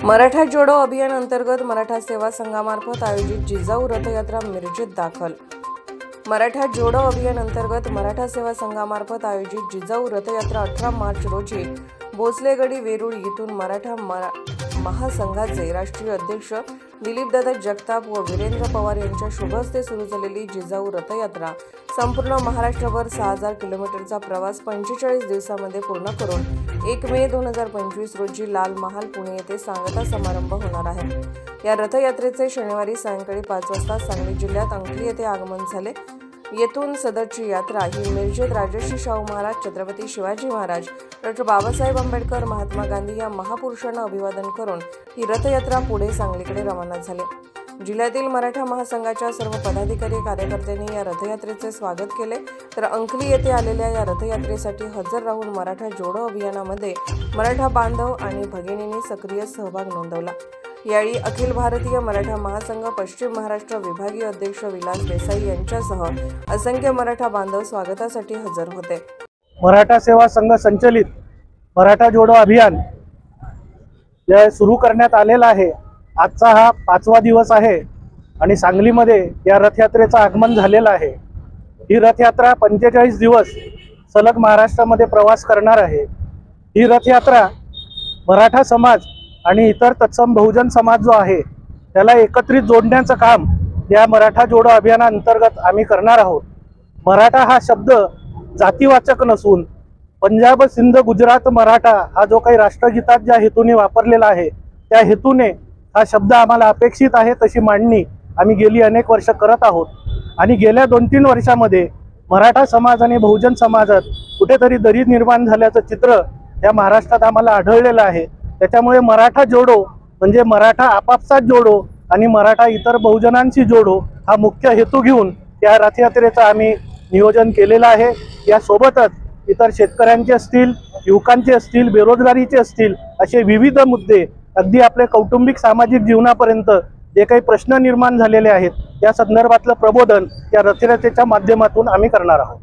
मराठा जोडो अभियान अंतर्गत मराठा सेवा संघामार्फत आयोजित जिजाऊ रथयात्रा मिरजेत दाखल। मराठा जोडो अभियान अंतर्गत मराठा सेवा संघामार्फत आयोजित जिजाऊ रथयात्रा 18 मार्च रोजी भोसलेगडी वेरूळ येथून मराठा महासंघाचे राष्ट्रीय अध्यक्ष दिलीपदादा जगताप व वीरेंद्र पवार यांच्या शुभ हस्ते सुरू झालेली जिजाऊ रथयात्रा संपूर्ण महाराष्ट्रभर 6000 किलोमीटरचा प्रवास 45 दिवसांमध्ये पूर्ण करून 1 मे 2025 रोजी लाल महाल पुणे येथे सांगता समारंभ होणार आहे। या रथयात्रेचे शनिवारी सायंकाळी 5 वाजता सांगली जिल्ह्यात अंकली येथे आगमन झाले। येथून सदरची यात्रा ही मिरजेत राजर्षी शाहू महाराज, छत्रपती शिवाजी महाराज, डॉ. बाबासाहेब आंबेडकर, महात्मा गांधी या महापुरुषांना अभिवादन करून ही रथयात्रा पुढे सांगलीकडे रवाना झाली। जिल्ह्यातील मराठा महासंघाच्या सर्व पदाधिकारी कार्यकर्त्यांनी या रथयात्रेचे स्वागत केले, तर अंकली येथे आलेल्या या रथयात्रेसाठी हजर राहून मराठा जोडो अभियानामध्ये मराठा बांधव आणि भगिनींनी सक्रिय सहभाग नोंदवला। यावेळी अखिल भारतीय मराठा महासंघ पश्चिम महाराष्ट्र विभागीय अध्यक्ष विलास देसाई यांच्यासह असंख्य मराठा बांधव स्वागतासाठी हजर होते। मराठा सेवा संघ संचलित मराठा जोडो अभियान सुरू करण्यात आलेला आहे। आजचा हा 5वा दिवस आहे आणि सांगलीमध्ये या रथयात्रेचं आगमन झालेलं आहे। ही रथयात्रा 45 दिवस सलग महाराष्ट्रामध्ये प्रवास करणार आहे। ही रथयात्रा मराठा समाज आणि इतर तत्सम बहुजन समाज जो आहे त्याला एकत्रित जोडण्याचं काम या मराठा जोडो अभियानाअंतर्गत आम्ही करणार आहोत। मराठा हा शब्द जातीवाचक नसून पंजाब, सिंध, गुजरात, मराठा हा जो काही राष्ट्रगीतात ज्या हेतूने वापरलेला आहे त्या हेतूने हा शब्द आम्हाला अपेक्षित आहे। तशी मांडणी आम्ही गेली अनेक वर्ष करत आहोत आणि गेल्या 2-3 वर्षामध्ये मराठा समाज आणि बहुजन समाजात कुठेतरी दरी निर्माण झाल्याचं चित्र या महाराष्ट्रात आम्हाला आढळलेलं आहे। त्याच्यामुळे मराठा जोडो म्हणजे मराठा आपापसात जोडो आणि मराठा इतर बहुजनांशी जोडो हा मुख्य हेतू घेऊन या रथयात्रेचं आम्ही नियोजन केलेलं आहे। यासोबतच इतर शेतकऱ्यांचे असतील, युवकांचे असतील, बेरोजगारीचे असतील असे विविध मुद्दे अगदी आपले कौटुंबिक सामाजिक जीवनापर्यंत जे काही प्रश्न निर्माण झालेले आहेत या संदर्भातलं प्रबोधन या रथयात्रेच्या माध्यमातून आम्ही करणार आहोत।